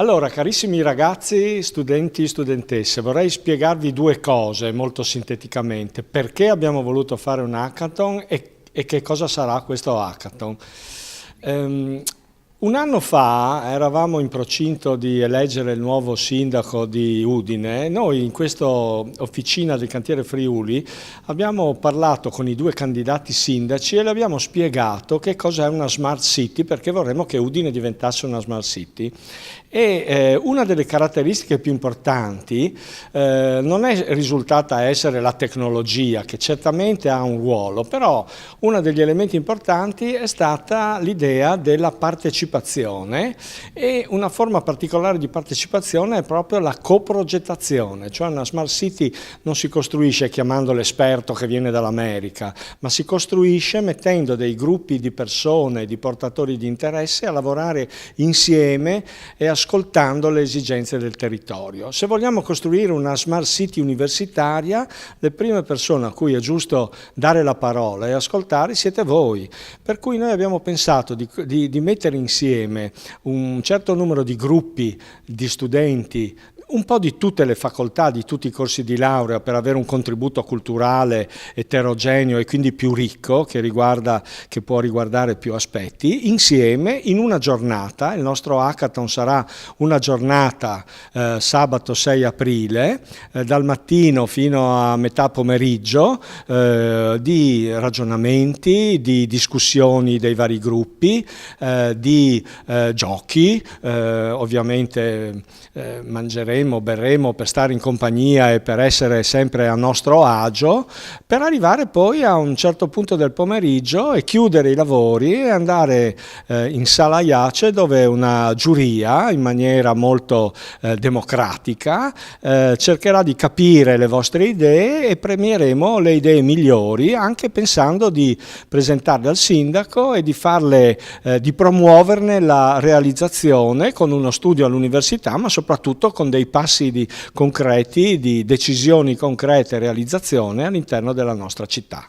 Allora, carissimi ragazzi, studenti e studentesse, vorrei spiegarvi due cose molto sinteticamente. Perché abbiamo voluto fare un hackathon e che cosa sarà questo hackathon. Un anno fa eravamo in procinto di eleggere il nuovo sindaco di Udine. Noi in questa officina del cantiere Friuli abbiamo parlato con i due candidati sindaci e le abbiamo spiegato che cos'è una smart city, perché vorremmo che Udine diventasse una smart city. Una delle caratteristiche più importanti non è risultata essere la tecnologia, che certamente ha un ruolo, però uno degli elementi importanti è stata l'idea della partecipazione, e una forma particolare di partecipazione è proprio la coprogettazione, cioè una smart city non si costruisce chiamando l'esperto che viene dall'America, ma si costruisce mettendo dei gruppi di persone, di portatori di interesse a lavorare insieme e ascoltando le esigenze del territorio. Se vogliamo costruire una smart city universitaria, le prime persone a cui è giusto dare la parola e ascoltare siete voi, per cui noi abbiamo pensato di mettere insieme un certo numero di gruppi di studenti, un po' di tutte le facoltà, di tutti i corsi di laurea, per avere un contributo culturale eterogeneo e quindi più ricco, che può riguardare più aspetti, insieme in una giornata. Il nostro hackathon sarà una giornata sabato 6 aprile, dal mattino fino a metà pomeriggio, di ragionamenti, di discussioni dei vari gruppi, di giochi, ovviamente mangeremo, berremo per stare in compagnia e per essere sempre a nostro agio, per arrivare poi a un certo punto del pomeriggio e chiudere i lavori e andare in sala Iace, dove una giuria in maniera molto democratica cercherà di capire le vostre idee e premieremo le idee migliori, anche pensando di presentarle al sindaco e di promuoverne la realizzazione con uno studio all'università, ma soprattutto con dei passi concreti, di decisioni concrete e realizzazione all'interno della nostra città.